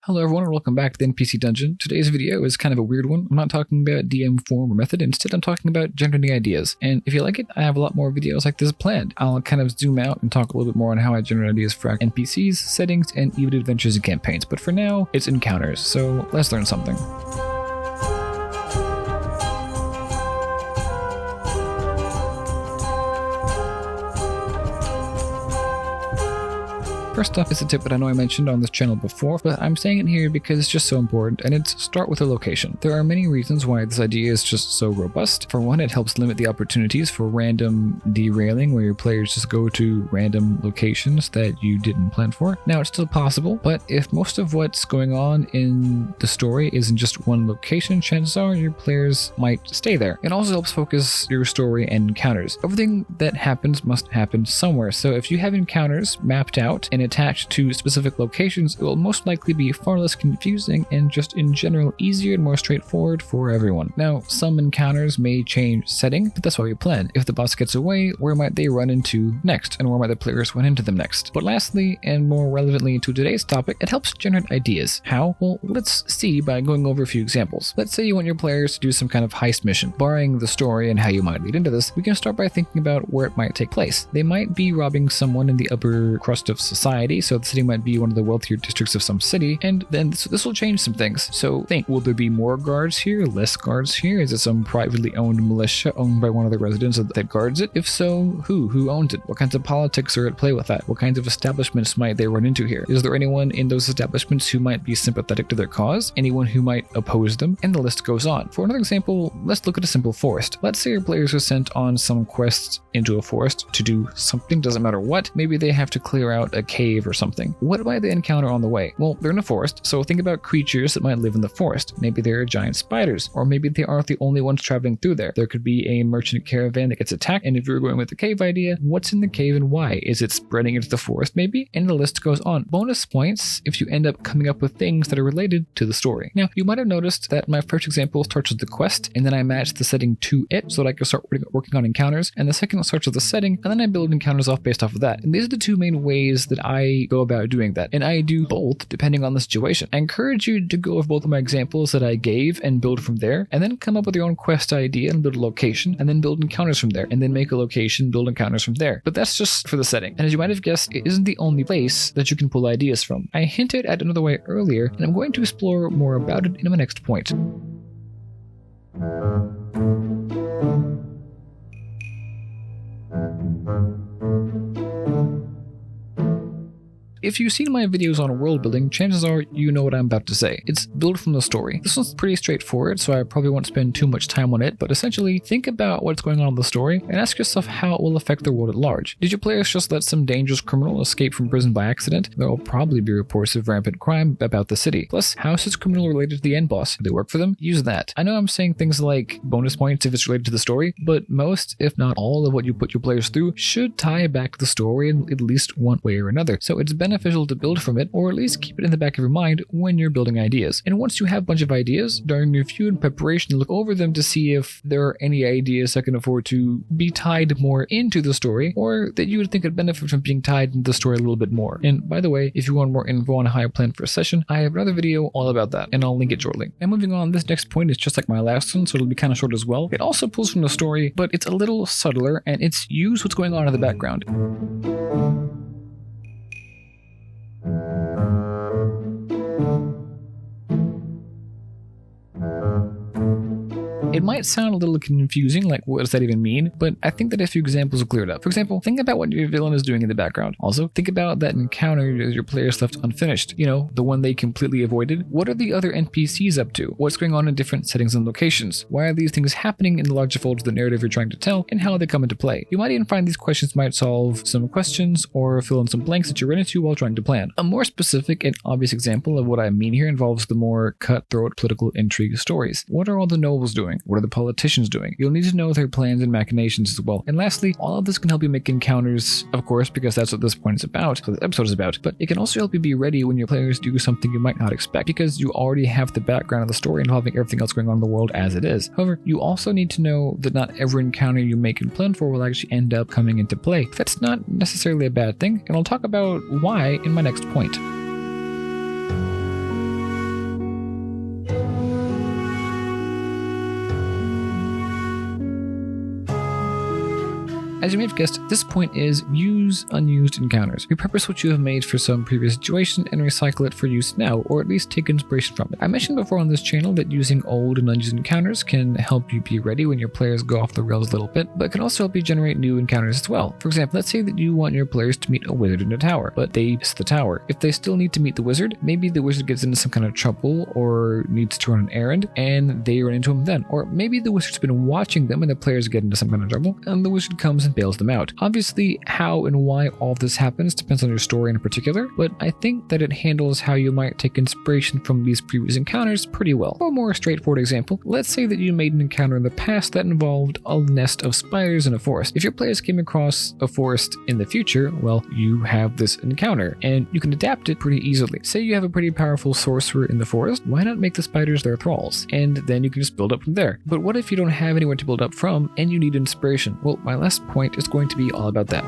Hello everyone and welcome back to the NPC Dungeon. Today's video is kind of a weird one. I'm not talking about DM form or method, instead I'm talking about generating ideas. And if you like it, I have a lot more videos like this planned. I'll kind of zoom out and talk a little bit more on how I generate ideas for NPCs, settings, and even adventures and campaigns. But for now, it's encounters, so let's learn something. First off is a tip that I know I mentioned on this channel before, but I'm saying it here because it's just so important, and it's start with a location. There are many reasons why this idea is just so robust. For one, it helps limit the opportunities for random derailing where your players just go to random locations that you didn't plan for. Now, it's still possible, but if most of what's going on in the story is in just one location, chances are your players might stay there. It also helps focus your story and encounters. Everything that happens must happen somewhere, so if you have encounters mapped out and attached to specific locations, it will most likely be far less confusing and just in general easier and more straightforward for everyone. Now, some encounters may change setting, but that's why we plan. If the boss gets away, where might they run into next, and where might the players run into them next? But lastly, and more relevantly to today's topic, it helps generate ideas. How? Well, let's see by going over a few examples. Let's say you want your players to do some kind of heist mission. Barring the story and how you might lead into this, we can start by thinking about where it might take place. They might be robbing someone in the upper crust of society, so the city might be one of the wealthier districts of some city, and then this will change some things. So think, will there be more guards here, less guards here? Is it some privately owned militia owned by one of the residents that guards it? If so, who owns it? What kinds of politics are at play with that? What kinds of establishments might they run into here? Is there anyone in those establishments who might be sympathetic to their cause? Anyone who might oppose them? And the list goes on. For another example, let's look at a simple forest. Let's say your players are sent on some quest into a forest to do something, doesn't matter what. Maybe they have to clear out a cave or something. What might they encounter on the way? Well, they're in a forest, so think about creatures that might live in the forest. Maybe they're giant spiders, or maybe they aren't the only ones traveling through there. There could be a merchant caravan that gets attacked, and if you're going with the cave idea, what's in the cave and why? Is it spreading into the forest maybe? And the list goes on. Bonus points if you end up coming up with things that are related to the story. Now, you might have noticed that my first example starts with the quest, and then I match the setting to it so that I can start working on encounters, and the second starts with the setting, and then I build encounters based off of that. And these are the two main ways that I go about doing that, and I do both depending on the situation. I encourage you to go with both of my examples that I gave and build from there, and then come up with your own quest idea and build a location, and then build encounters from there, and then make a location, build encounters from there. But that's just for the setting. And as you might have guessed, it isn't the only place that you can pull ideas from. I hinted at another way earlier, and I'm going to explore more about it in my next point. If you've seen my videos on world building, chances are you know what I'm about to say. It's build from the story. This one's pretty straightforward, so I probably won't spend too much time on it, but essentially think about what's going on in the story and ask yourself how it will affect the world at large. Did your players just let some dangerous criminal escape from prison by accident? There will probably be reports of rampant crime about the city. Plus, how is this criminal related to the end boss? Do they work for them? Use that. I know I'm saying things like bonus points if it's related to the story, but most, if not all, of what you put your players through should tie back to the story in at least one way or another. So it's beneficial to build from it, or at least keep it in the back of your mind when you're building ideas. And once you have a bunch of ideas, during review and preparation, look over them to see if there are any ideas that can afford to be tied more into the story, or that you would think would benefit from being tied into the story a little bit more. And by the way, if you want more info on how I plan for a session, I have another video all about that, and I'll link it shortly. And moving on, this next point is just like my last one, so it'll be kind of short as well. It also pulls from the story, but it's a little subtler, and it's use what's going on in the background. It might sound a little confusing, like what does that even mean? But I think that a few examples will clear it up. For example, think about what your villain is doing in the background. Also, think about that encounter your players left unfinished. You know, the one they completely avoided. What are the other NPCs up to? What's going on in different settings and locations? Why are these things happening in the larger fold of the narrative you're trying to tell, and how they come into play? You might even find these questions might solve some questions or fill in some blanks that you run into while trying to plan. A more specific and obvious example of what I mean here involves the more cutthroat political intrigue stories. What are all the nobles doing? What are the politicians doing? You'll need to know their plans and machinations as well. And lastly, all of this can help you make encounters, of course, because that's what this point is about, so this episode is about, but it can also help you be ready when your players do something you might not expect, because you already have the background of the story involving everything else going on in the world as it is. However, you also need to know that not every encounter you make and plan for will actually end up coming into play. That's not necessarily a bad thing, and I'll talk about why in my next point. As you may have guessed, this point is use unused encounters. Repurpose what you have made for some previous situation and recycle it for use now, or at least take inspiration from it. I mentioned before on this channel that using old and unused encounters can help you be ready when your players go off the rails a little bit, but can also help you generate new encounters as well. For example, let's say that you want your players to meet a wizard in a tower, but they miss the tower. If they still need to meet the wizard, maybe the wizard gets into some kind of trouble or needs to run an errand, and they run into him then. Or maybe the wizard's been watching them and the players get into some kind of trouble, and the wizard comes and bails them out. Obviously, how and why all of this happens depends on your story in particular, but I think that it handles how you might take inspiration from these previous encounters pretty well. For a more straightforward example, let's say that you made an encounter in the past that involved a nest of spiders in a forest. If your players came across a forest in the future, well, you have this encounter, and you can adapt it pretty easily. Say you have a pretty powerful sorcerer in the forest, why not make the spiders their thralls? And then you can just build up from there. But what if you don't have anywhere to build up from and you need inspiration? Well, my last point is going to be all about that.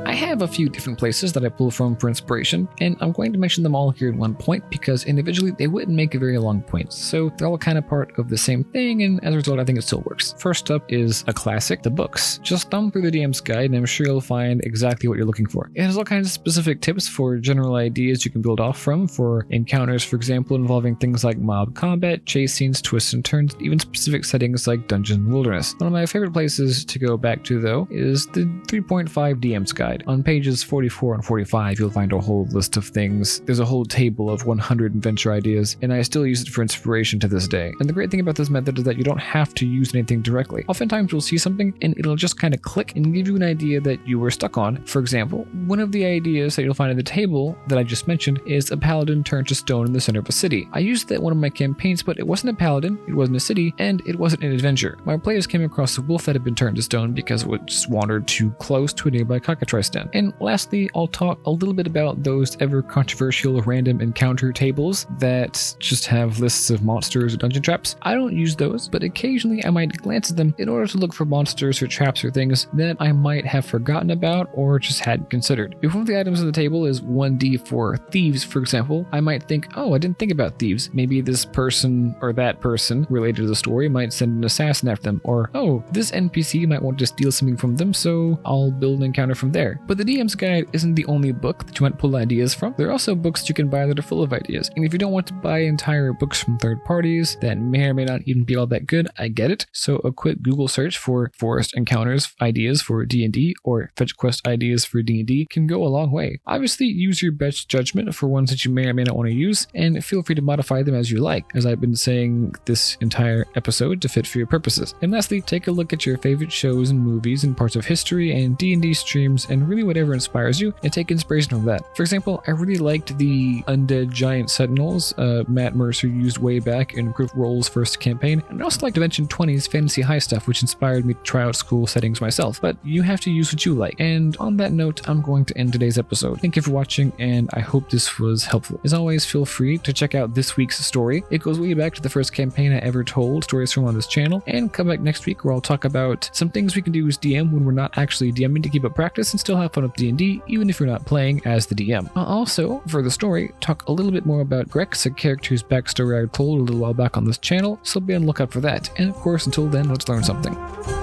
I have a few different places that I pull from for inspiration, and I'm going to mention them all here in one point because individually they wouldn't make a very long point, so they're all kind of part of the same thing, and as a result I think it still works. First up is a classic, the books. Just thumb through the DM's guide and I'm sure you'll find exactly what you're looking for. It has all kinds of specific tips for general ideas you can build off from for encounters, for example, involving things like mob combat, chase scenes, twists and turns, even specific settings like dungeon and wilderness. One of my favorite places to go back to though is the 3.5 DM's guide. On pages 44 and 45, you'll find a whole list of things. There's a whole table of 100 adventure ideas, and I still use it for inspiration to this day. And the great thing about this method is that you don't have to use anything directly. Oftentimes you'll see something and it'll just kind of click and give you an idea that you were stuck on. For example, one of the ideas that you'll find at the table that I just mentioned is a paladin turned to stone in the center of a city. I used that in one of my campaigns, but it wasn't a paladin, it wasn't a city, and it wasn't an adventure. My players came across a wolf that had been turned to stone because it just wandered too close to a nearby cockatrice den. And lastly, I'll talk a little bit about those ever controversial random encounter tables that just have lists of monsters or dungeon traps. I don't use those, but occasionally I might glance at them in order to look for monsters or traps or things that I might have forgotten about or just hadn't considered. If one of the items on the table is 1D for thieves, for example, I might think, oh, I didn't think about thieves. Maybe this person or that person related to the story might send an assassin after them, or oh, this NPC might want to steal something from them, so I'll build an encounter from there. But the DM's Guide isn't the only book that you might pull ideas from. There are also books you can buy that are full of ideas. And if you don't want to buy entire books from third parties that may or may not even be all that good, I get it. So a quick Google search for Forest Encounters ideas for D&D or Fetch Quest ideas for D&D can go a long way. Obviously, use your best judgment for ones that you may or may not want to use, and feel free to modify them as you like, as I've been saying this entire episode to fit for your purposes. And lastly, take a look at your favorite shows and movies and parts of history and D&D streams and really whatever inspires you, and take inspiration from that. For example, I really liked the Undead Giant Sentinels Matt Mercer used way back in Griff Roll's first campaign, and I also like to mention 20's Fantasy High stuff, which inspired me to try out school settings myself, but you have to use what you like. And on that note, I'm going to end today's episode. Thank you for watching, and I hope this was helpful. As always, feel free to check out this week's story. It goes way back to the first campaign I ever told stories from on this channel, and come back next week where I'll talk about some things we can do as DM when we're not actually DMing to keep up practice and still have fun with D&D, even if you're not playing as the DM. I'll also, for the story, talk a little bit more about Grex, a character whose backstory I told a little while back on this channel, so be on the lookout for that. And of course, until then, let's learn something.